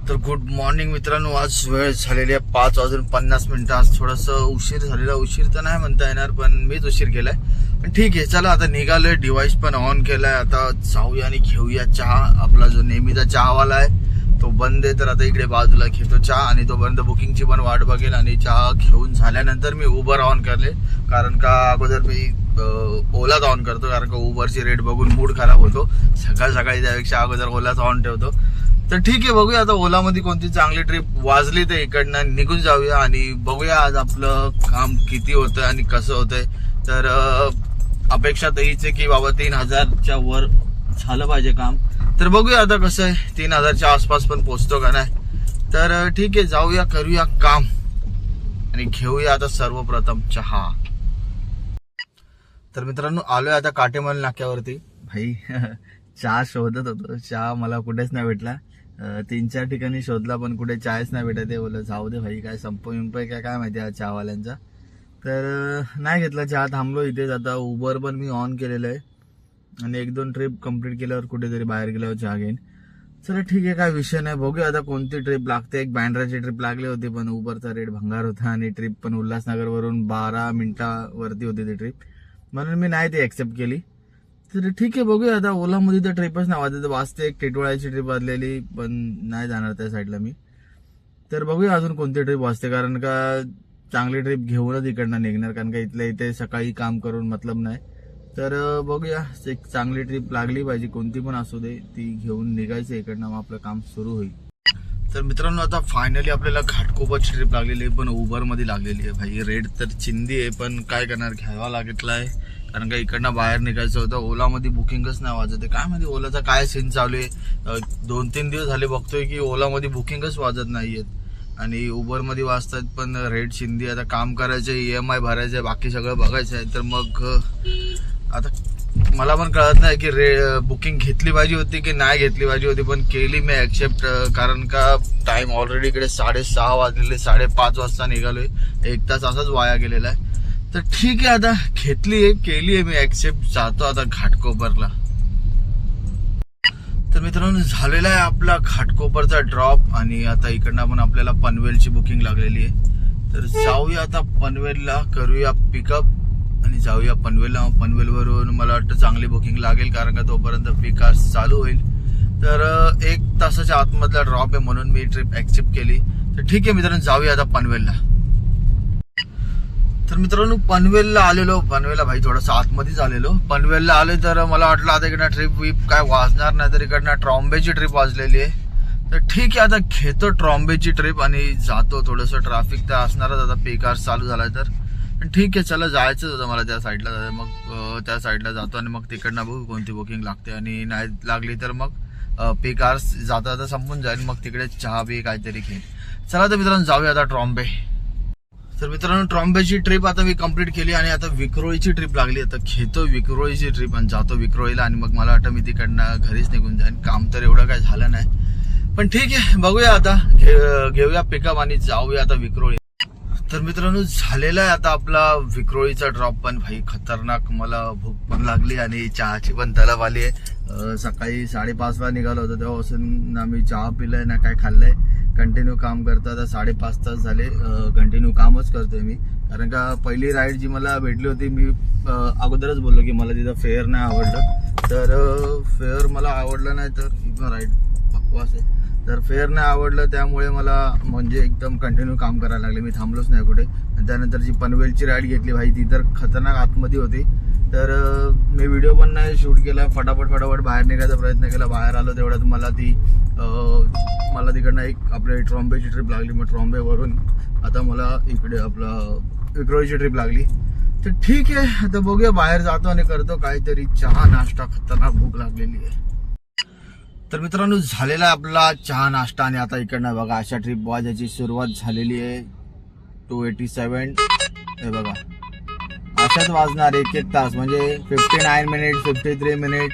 तर good morning मित्रांनो. आज वेळ झालेली आहे 5:50. आज थोडस उशीर झालेला. उशीर तर नाही म्हणता येणार, पण मीच उशीर केलाय. पण ठीक आहे, चला आता निघालोय. डिव्हाइस पण ऑन केलाय. आता जाऊया आणि घेऊया चहा. आपला जो नेहमीचा चहावाला आहे तो बंद आहे, तर आता इकडे बाजूला घेतो चहा आणि तोपर्यंत बुकिंगची पण वाट बघेल. आणि चहा घेऊन झाल्यानंतर मी उबर ऑन करले, कारण का अगोदर मी ओलाच ऑन करतो, कारण का उबरची रेट बघून मूड खराब होतो. सकाळ सकाळी त्यापेक्षा अगोदर ओलाच ऑन ठेवतो. तर ठीक आहे, बघूया आता ओलामध्ये कोणती चांगली ट्रिप वाजली तर इकडनं निघून जाऊया आणि बघूया आज आपलं काम किती होतं आणि कसं होतंय. तर अपेक्षा तर हीच आहे की बाबा 3,000च्या वर झालं पाहिजे काम. तर बघूया आता कसं आहे, 3,000च्या आसपास पण पोचतो का नाही. तर ठीक आहे, जाऊया, करूया काम आणि घेऊया आता सर्वप्रथम चहा. तर मित्रांनो, आलोय आता काटेमल नाक्यावरती. भाई चहा शोधत होतो, चहा मला कुठेच नाही भेटला. 3-4 ठिकाणी शोधला पण कुठे चायच नाही भेटत आहे. बोल जाऊ दे भाई, काय संपय काय माहिती आहे चहावाल्यांचा. तर नाही घेतला चहा, थांबलो इथेच. आता उबर पण मी ऑन केलेलं आहे आणि 1-2 ट्रिप कंप्लीट केल्यावर कुठेतरी बाहेर गेल्यावर चहा घेईन. चला ठीक आहे, काय विषय नाही. बघूया आता कोणती ट्रिप लागते. एक बँड्राची ट्रिप लागली होती, पण उबरचा रेट भंगार होता आणि ट्रिप पण उल्हासनगरवरून 12 मिनिटावरती होती ती ट्रिप, म्हणून मी नाही ती ऍक्सेप्ट केली. तर ठीक आहे, बघूया आता. ओलामध्ये तर ट्रिपच नाही वाजत. वाजते एक टिटवाळ्याची ट्रिप वाजलेली, पण नाही जाणार त्या साईडला मी. तर बघूया अजून कोणती ट्रिप वाजते, कारण का चांगली ट्रिप घेऊनच इकडनं निघणार, कारण का इथल्या इथे सकाळी काम करून मतलब नाही. तर बघूया, एक चांगली ट्रिप लागली पाहिजे, कोणती पण असू दे, ती घेऊन निघायचं इकडनं, मग आपलं काम सुरू होईल. तर मित्रांनो, आता फायनली आपल्याला घाटकोपरची ट्रिप लागलेली आहे, पण उबरमध्ये लागलेली आहे. भाई रेट तर चिंदी आहे, पण काय करणार, घ्यावा लागला आहे, कारण का इकडनं बाहेर निघायचं होतं. ओलामध्ये बुकिंगच नाही वाजत आहे. काय माहिती ओलाचा काय सीन चालू आहे. 2-3 दिवस झाले बघतोय की ओलामध्ये बुकिंगच वाजत नाहीयेत आणि उबरमध्ये वाजतात, पण रेट चिंदी. आता काम करायचं, EMI भरायचं, बाकी सगळं बघायचं आहे. तर मग आता मला पण कळत नाही की बुकिंग घेतली पाहिजे होती की नाही घेतली पाहिजे होती, पण केली मी ऍक्सेप्ट, कारण का टाइम ऑलरेडी इकडे 6:30 वाजलेले. 5:30 वाजता निघालोय, 1 तास असाच वाया गेलेला आहे. तर ठीक आहे, आता घेतलीये, केलीये मी ऍक्सेप्ट. जातो आता घाटकोपरला. तर मित्रांनो, झालेला आहे आपला घाटकोपरचा ड्रॉप आणि आता इकडनं पण आपल्याला पनवेलची बुकिंग लागलेली आहे. तर जाऊया आता पनवेलला, करूया पिकअप आणि जाऊया पनवेलला. पनवेलवरून मला वाटतं चांगली बुकिंग लागेल, कारण का तोपर्यंत पिकार्स चालू होईल. तर 1 तासाच्या आतमधला ड्रॉप आहे, म्हणून मी ट्रिप ऍक्सेप्ट केली. तर ठीक आहे मित्रांनो, जाऊया आता पनवेलला. तर मित्रांनो, पनवेलला आलेलो. पनवेलला भाई थोडंसं आतमध्येच आलेलो. पनवेलला आले तर मला वाटलं आता इकडनं ट्रिप वीप काय वाजणार नाही, तर इकडनं ट्रॉम्बेची ट्रिप वाजलेली आहे. तर ठीक आहे, आता घेतो ट्रॉम्बेची ट्रिप आणि जातो. थोडंसं ट्रॅफिक तर असणारच, आता पिकार्स चालू झालाय. तर ठीक आहे, चला, जायचंच होतं मला त्या साईडला. मग त्या साईडला जातो आणि मग तिकडनं बघू कोणती बुकिंग लागते, आणि नाही लागली तर मग पिकार्स जाता जाता संपून जाईल, मग तिकडे चहा बी काहीतरी घेईन. चला तर मित्रांनो, जाऊया आता ट्रॉम्बे. तर मित्रांनो, ट्रॉम्बेची ट्रिप आता मी कंप्लीट केली आणि आता विक्रोळीची ट्रिप लागली. आता घेतो विक्रोळीची ट्रिप आणि जातो विक्रोळीला, आणि मग मला वाटतं मी तिकडनं घरीच निघून जाईन. काम तर एवढं काय झालं नाही, पण ठीक आहे, बघूया आता. घेऊया पिकअप आणि जाऊया आता विक्रोळी. तर मित्रांनो, झालेला आहे आता आपला विक्रोळीचा ड्रॉप. पण भाई खतरनाक, मला भूक पण लागली आणि चहाची पण तलब आली आहे. सकाळी 5:30 ला निघालो होतो, तेव्हापासून ना मी चहा पिलाय ना काय खाल्लंय. कंटिन्यू काम करतो. आता 5.5 तास झाले कंटिन्यू कामच करतोय मी, कारण का पहिली राईड जी मला भेटली होती, मी अगोदरच बोललो की मला तिथं फेअर नाही आवडलं. तर फेअर मला आवडलं नाही, तर राईड बकवास आहे. तर फेअर नाही आवडलं, त्यामुळे मला म्हणजे एकदम कंटिन्यू काम करायला लागले. मी थांबलोच नाही कुठे. त्यानंतर जी पनवेलची राईड घेतली भाई, ती तर खतरनाक आतमध्ये होती. तर मी व्हिडिओ पण नाही शूट केला, फटाफट बाहेर निघायचा प्रयत्न केला. बाहेर आलो तेवढ्यात मला तिकडनं एक आपल्या ट्रॉम्बेची ट्रिप लागली. मग ट्रॉम्बेवरून आता मला इकडे आपलं विक्रोळीची ट्रिप लागली. तर ठीक आहे, आता बघूया, बाहेर जातो आणि करतो काहीतरी चहा नाश्ता. खतरनाक भूक लागलेली आहे. तर मित्रांनो, झालेला आहे आपला चहा नाश्ता आणि आता इकडनं बघा, अशा ट्रिप वाजायची सुरुवात झालेली आहे. 287 हे बघा, अशाच वाजणार 1-1 तास, म्हणजे 59 मिनिट, 53 मिनिट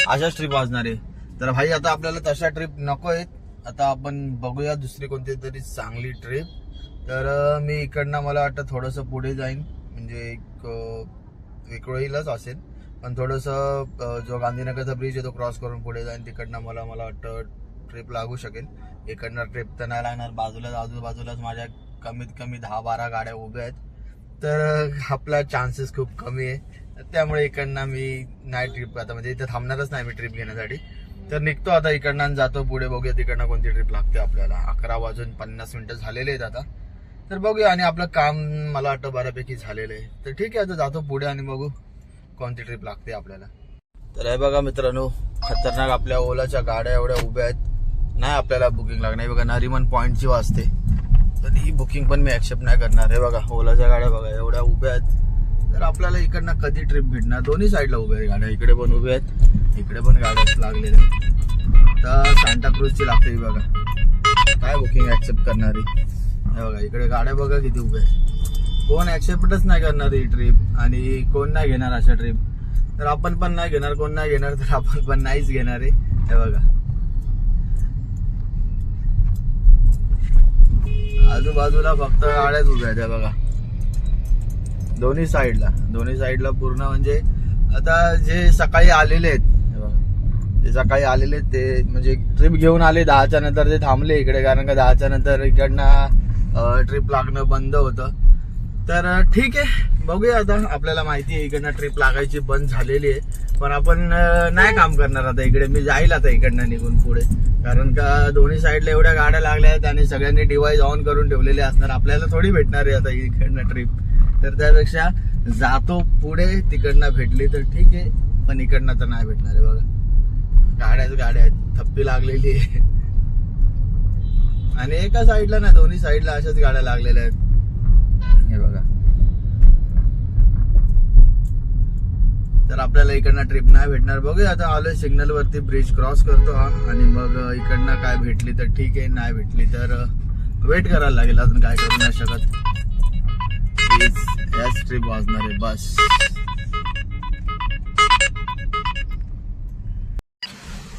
अशाच ट्रिप वाजणार आहे. तर भाई आता आपल्याला तशा ट्रिप नको आहेत. आता आपण बघूया दुसरी कोणती तरी चांगली ट्रिप. तर मी इकडनं मला वाटतं थोडंसं पुढे जाईन, म्हणजे एक विक्रोळीलाच असेल, पण थोडंसं जो गांधीनगरचा ब्रिज आहे तो क्रॉस करून पुढे जाईन. तिकडनं मला वाटतं ट्रिप लागू शकेल. इकडनं ट्रिप तर नाही लागणार, आजूबाजूलाच माझ्या कमीत कमी 10-12 गाड्या उभ्या आहेत, तर आपला चान्सेस खूप कमी आहे. त्यामुळे इकडनं मी नाही ट्रिप आता म्हणजे इथे थांबणारच नाही मी ट्रिप घेण्यासाठी. तर निघतो आता इकडनं आणि जातो पुढे, बघूया तिकडनं कोणती ट्रिप लागते आपल्याला. 11:50 झालेले आहेत आता, तर बघूया. आणि आपलं काम मला वाटतं बऱ्यापैकी झालेलं आहे, तर ठीक आहे आता जातो पुढे आणि बघू कोणती ट्रिप लागते आपल्याला. तर हे बघा मित्रांनो, खतरनाक आपल्या ओलाच्या गाड्या एवढ्या उभ्या आहेत. नाही आपल्याला बुकिंग लागणार. बघा नरिमन पॉईंटची वाजते, तर ही बुकिंग पण मी ऍक्सेप्ट नाही करणार. हे बघा ओलाच्या गाड्या बघा एवढ्या उभ्या आहेत, तर आपल्याला इकडनं कधी ट्रिप भेटणार. दोन्ही साईडला उभ्या आहेत गाड्या, इकडे पण उभ्या आहेत, इकडे पण गाड्या लागलेल्या आहेत. तर सांता क्रूजची लागते बघा, काय बुकिंग ऍक्सेप्ट करणारी. हे बघा इकडे गाड्या बघा किती उभ्या आहेत. कोण ऍक्सेप्टच नाही करणार ही ट्रिप, आणि कोण नाही घेणार अशा ट्रिप. तर आपण पण नाही घेणार, कोण नाही घेणार तर आपण पण नाहीच घेणार आहे. हे बघा आजूबाजूला फक्त गाड्याच उभ्या आहेत. बघा दोन्ही साईडला पूर्ण. म्हणजे आता जे सकाळी आलेले आहेत, ते म्हणजे ट्रिप घेऊन आले 10च्या नंतर, ते थांबले इकडे, कारण का 10च्या नंतर इकडनं ट्रिप लागणं बंद होतं. तर ठीक आहे, बघूया आता. आपल्याला माहिती आहे इकडनं ट्रिप लागायची बंद झालेली आहे, पण आपण नाही काम करणार आता इकडे. मी जाईल आता इकडनं निघून पुढे, कारण का दोन्ही साईडला एवढ्या गाड्या लागल्या आहेत आणि सगळ्यांनी डिव्हाइस ऑन करून ठेवलेले असणार. आपल्याला थोडी भेटणार आहे आता इकडनं ट्रिप, तर त्यापेक्षा जातो पुढे. तिकडनं भेटली तर ठीक आहे, पण इकडनं तर नाही भेटणार आहे. बघा गाड्या आहेत, थप्पी लागलेली आहे. आणि एका साईडला ना, दोन्ही साईडला अशाच गाड्या लागलेल्या आहेत. हे बघा, तर आपल्याला इकडनं ट्रिप नाही भेटणार. बघूया आता. आलोय सिग्नल वरती, ब्रिज क्रॉस करतो हा, आणि मग इकडनं काय भेटली तर ठीक आहे, नाही भेटली तर वेट करायला लागेल. अजून काय करू नाही शकत. याच ट्रिप वाजणार आहे बस.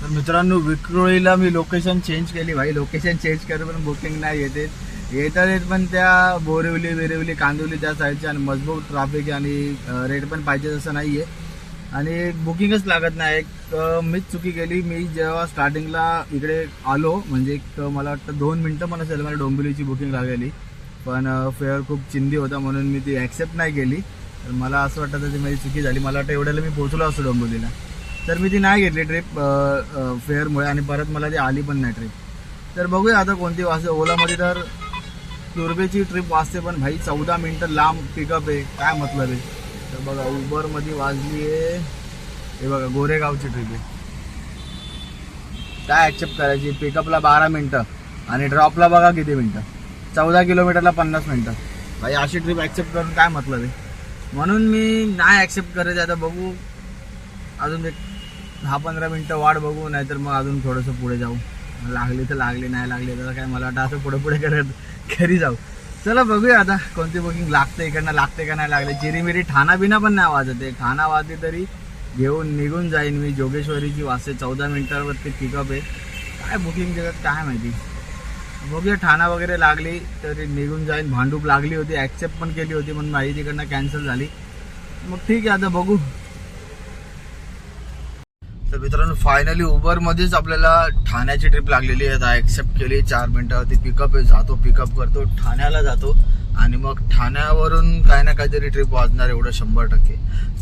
तर मित्रांनो, विक्रोळीला मी लोकेशन चेंज केली. भाई लोकेशन चेंज करून पण बुकिंग नाही येतात पण त्या बोरिवली कांदिवली त्या साईडच्या, आणि मजबूत ट्रॅफिक आणि रेट पण पाहिजे तसं नाहीये, आणि बुकिंगच लागत नाही. मीच चुकी केली. मी जेव्हा स्टार्टिंगला इकडे आलो, म्हणजे मला वाटतं 2 मिनिटं पण असेल मला डोंबिवलीची बुकिंग लागलेली, पण फेअर खूप चिंदी होता म्हणून मी ती ॲक्सेप्ट नाही केली. तर मला असं वाटतं ती माझी चुकी झाली. मला वाटतं एवढ्याला मी पोहोचलो असतो डोंबिवलीला, तर मी ती नाही घेतली ट्रिप फेअरमुळे, आणि परत मला ती आली पण नाही ट्रिप. तर बघूया आता कोणती वाजते. ओलामध्ये तर तुर्बेची ट्रिप वाजते, पण भाई 14 मिनिटं लांब पिकअप आहे, काय मतलब आहे. तर बघा उबरमध्ये वाजली आहे, हे बघा गोरेगावची ट्रिप आहे. काय ॲक्सेप्ट करायची. पिकअपला 12 मिनिटं आणि ड्रॉपला बघा किती मिनिटं, 14 किलोमीटरला 50 मिनिटं. भाई अशी ट्रिप ॲक्सेप्ट करून काय मतलब आहे. म्हणून मी नाही ॲक्सेप्ट करायचं. आता बघू, अजून एक 10-15 मिनिटं वाट बघू, नाहीतर मग अजून थोडंसं पुढे जाऊ. लागली तर लागली, नाही लागली तर काय मला वाटतं असं पुढे करत घरी जाऊ. चला बघूया आता कोणती बुकिंग लागते, इकडनं लागते का नाही लागले. चिरीमिरी ठाणा बिना पण नाही वाजत आहे. ठाणा वाजते तरी घेऊन निघून जाईन मी. जोगेश्वरीची वाजते, 14 मिनिटावरती पिकअप आहे. काय बुकिंग देतात काय माहिती. बघूया ठाणा वगैरे लागली तरी निघून जाईन. भांडूप लागली होती, ॲक्सेप्ट पण केली होती, पण माझी तिकडनं कॅन्सल झाली. मग ठीक आहे आता बघू. तर मित्रांनो, फायनली उबरमध्येच आपल्याला ठाण्याची ट्रिप लागलेली आहे. आता ॲक्सेप्ट केली. 4 मिनिटावरती पिकअप आहे. जातो, पिकअप करतो, ठाण्याला जातो, आणि मग ठाण्यावरून काय ना काहीतरी ट्रिप वाजणार एवढं 100%.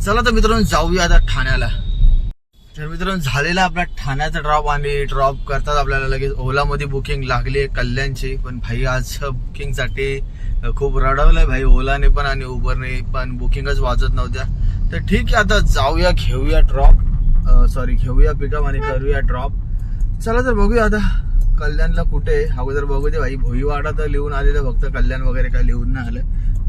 चला तर मित्रांनो जाऊया आता ठाण्याला. तर मित्रांनो झालेला आपला ठाण्याचा ड्रॉप, आणि ड्रॉप करतात आपल्याला लगेच ओलामध्ये बुकिंग लागली आहे कल्याणची. पण भाई आज बुकिंगसाठी खूप रडवलंय भाई, ओलाने पण आणि उबरने पण बुकिंगच वाजत नव्हत्या. तर ठीक आहे आता जाऊया, घेऊया पिकअप आणि करूया ड्रॉप. चला तर बघूया आता कल्याणला कुठे आहे. अगोदर बघू दे भाई, भोईवाडा तर लिहून आलेलं, फक्त कल्याण वगैरे काय लिहून नाही आलं.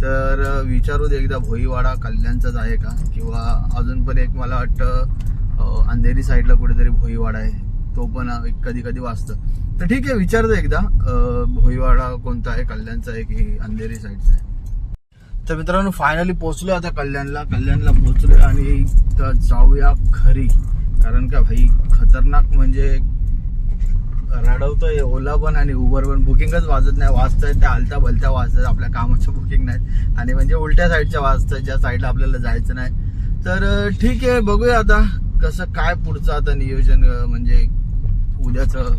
तर विचारू दे एकदा भोईवाडा कल्याणचाच आहे का, किंवा अजून पण एक मला वाटतं अंधेरी साईडला कुठेतरी भोईवाडा आहे, तो पण कधी कधी वाजतं. तर ठीक आहे विचारतो एकदा भोईवाडा कोणता आहे, कल्याणचा आहे की अंधेरी साईडचा आहे. तर मित्रांनो फायनली पोहोचलो आता कल्याणला पोहोचलो, आणि तर जाऊया घरी. कारण का भाई खतरनाक म्हणजे रडवतोय ओला पण आणि उबर पण. बुकिंगच वाजत नाही, वाजतायत त्या हलत्या भलत्या वाजतात, आपल्या कामाचं बुकिंग नाही, आणि म्हणजे उलट्या साईडच्या वाजतात ज्या साईडला आपल्याला जायचं नाही. तर ठीक आहे बघूया आता कसं काय पुढचं आता नियोजन, म्हणजे उद्याचं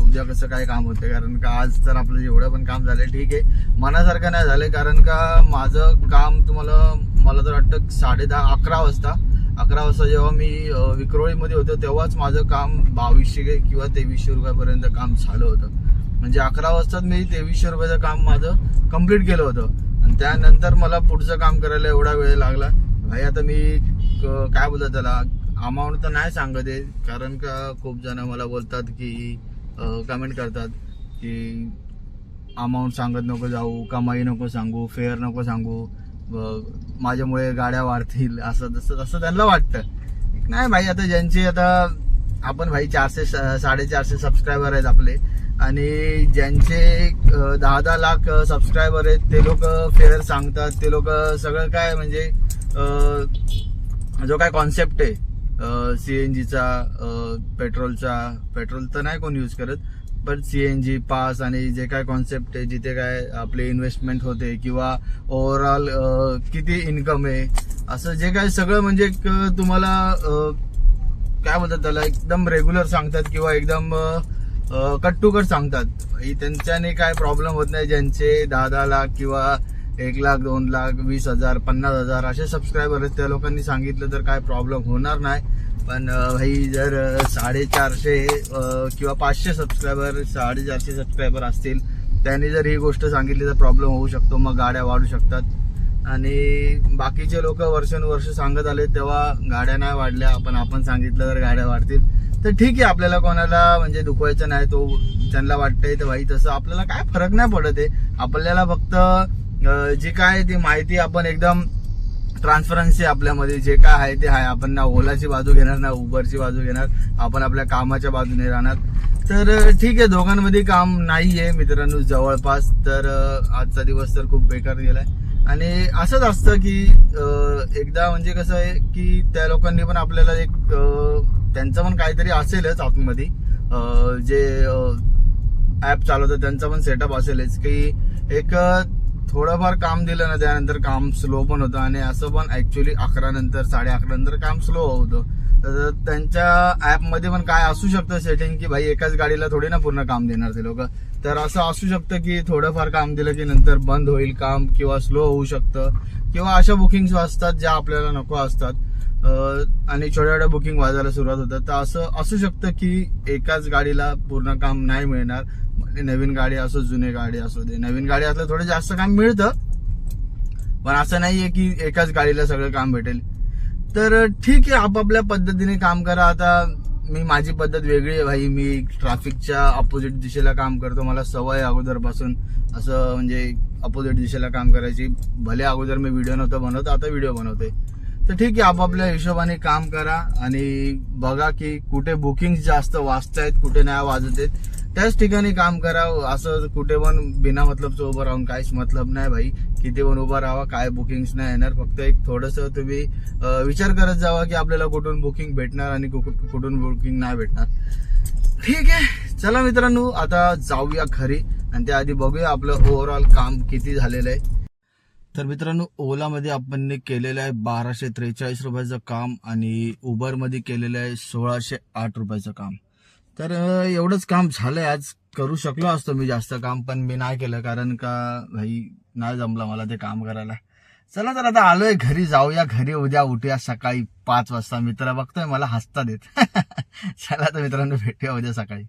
उद्या कसं काय काम होते, कारण का आज तर आपलं जेवढं पण काम झालं ठीक आहे, मनासारखं नाही झालंय. कारण का माझं काम तुम्हाला मला तर वाटतं 11:30 वाजता जेव्हा मी विक्रोळीमध्ये होतो तेव्हाच माझं काम 2200 किंवा 2300 रुपयापर्यंत काम झालं होतं. म्हणजे 11 वाजताच मी 2300 रुपयाचं काम माझं कम्प्लीट केलं होतं आणि त्यानंतर मला पुढचं काम करायला एवढा वेळ लागला. भाई आता मी काय बोलतात त्याला, अमाऊंट तर नाही सांगत आहे, कारण का खूप जण मला बोलतात की कमेंट करतात की अमाऊंट सांगत नको जाऊ, कमाई नको सांगू, फेअर नको सांगू, माझ्यामुळे गाड्या वाढतील, असं तसं त्यांना वाटतं. नाही भाई, आता ज्यांचे आता आपण भाई 400-450 सबस्क्रायबर आहेत आपले, आणि ज्यांचे 10-10 लाख सबस्क्रायबर आहेत ते लोक फेअर सांगतात. ते लोक सगळं काय म्हणजे जो काय कॉन्सेप्ट आहे सीएनजीचा, पेट्रोल तर नाही कोण यूज करत, पण सीएनजी पास आणि जे काय कॉन्सेप्ट आहे, जिथे काय आपले इन्व्हेस्टमेंट होते किंवा ओव्हरऑल किती इन्कम आहे, असं जे काय सगळं म्हणजे तुम्हाला काय बोलतात त्याला एकदम रेग्युलर सांगतात किंवा एकदम कट टू कट सांगतात. त्यांच्याने काय प्रॉब्लेम होत नाही. ज्यांचे 10-10 लाख किंवा 1 लाख, 2 लाख, 20,000, 50,000 असे सबस्क्रायबर आहेत, त्या लोकांनी सांगितलं तर काय प्रॉब्लेम होणार नाही. पण भाई जर 450 किंवा 500 सबस्क्रायबर, 450 सबस्क्रायबर असतील, त्यांनी जर ही गोष्ट सांगितली तर प्रॉब्लेम होऊ शकतो, मग गाड्या वाढू शकतात. आणि बाकीचे लोक वर्षानुवर्ष सांगत आले तेव्हा गाड्या नाही वाढल्या, पण आपण सांगितलं तर गाड्या वाढतील. तर ठीक आहे, आपल्याला कोणाला म्हणजे दुखवायचं नाही, तो त्यांना वाटतंय तर भाई तसं आपल्याला काय फरक नाही पडत आहे. आपल्याला फक्त जी काय ती माहिती आपण एकदम ट्रान्सपरन्सी आपल्यामध्ये जे काय आहे ते आहे. आपण ना ओलाची बाजू घेणार ना उबरची बाजू घेणार, आपण आपल्या कामाच्या बाजूने राहणार. तर ठीक आहे, दोघांमध्ये काम नाहीये मित्रांनो जवळपास. तर आजचा दिवस तर खूप बेकार गेलाय. आणि असंच असतं की एकदा म्हणजे कसं आहे की त्या लोकांनी पण आपल्याला एक त्यांचं पण काहीतरी असेलच आतमध्ये, जे ऍप चालवतं त्यांचा पण सेटअप असेलच की एक थोडंफार काम दिलं ना त्यानंतर काम स्लो पण होतं. आणि असं पण ऍक्च्युली 11 नंतर 11:30 नंतर काम स्लो होतं. तर त्यांच्या ऍपमध्ये पण काय असू शकतं सेटिंग की भाई एकाच गाडीला थोडी ना पूर्ण काम देणार ते लोक. तर असं असू शकतं की थोडंफार काम दिलं की नंतर बंद होईल काम किंवा स्लो होऊ शकतं, किंवा अशा बुकिंग असतात ज्या आपल्याला नको असतात आणि छोट्या छोट्या बुकिंग वाजायला सुरुवात होतात. तर असं असू शकतं की एकाच गाडीला पूर्ण काम नाही मिळणार. नवीन गाडी असो जुनी गाडी असो दे, नवीन गाडी असलं थोडं जास्त काम मिळतं, पण असं नाहीये की एकाच गाडीला सगळं काम भेटेल. तर ठीक आहे, आपापल्या पद्धतीने काम करा. आता मी माझी पद्धत वेगळी आहे भाई. मी ट्रॅफिकच्या अपोजिट दिशेला काम करतो. मला सवय अगोदरपासून असं म्हणजे अपोजिट दिशेला काम करायची. भले अगोदर मी व्हिडिओ नव्हता बनवत, आता व्हिडिओ बनवतोय. तर ठीक आहे, आपापल्या हिशोबाने काम करा आणि बघा की कुठे बुकिंग जास्त वाजतायत, कुठे नाही वाजत आहेत, त्याच ठिकाणी काम करा. असं कुठे पण बिना मतलबचं उभं राहून काहीच मतलब नाही भाई. किती पण उभा राहा, काय बुकिंग्स नाही येणार. फक्त एक थोडंसं तुम्ही विचार करत जावा की आपल्याला कुठून बुकिंग भेटणार आणि कुठून बुकिंग नाही भेटणार. ठीक आहे, चला मित्रांनो, आता जाऊया घरी आणि त्याआधी बघूया आपलं ओव्हरऑल काम किती झालेलं आहे. तर मित्रांनो, ओलामध्ये आपण केलेलं आहे 1243 रुपयाचं काम आणि उबरमध्ये केलेलं आहे 1608 रुपयाचं काम. तर एवढंच काम झालंय. आज करू शकलो असतो मी जास्त काम, पण मी नाही केलं कारण का भाई नाही जमलं मला ते काम करायला. चला तर आता आलोय घरी, जाऊया घरी. उद्या उठूया सकाळी 5 वाजता. मित्र बघतोय मला हसता देत. चला तर मित्रांनो, भेटूया उद्या सकाळी.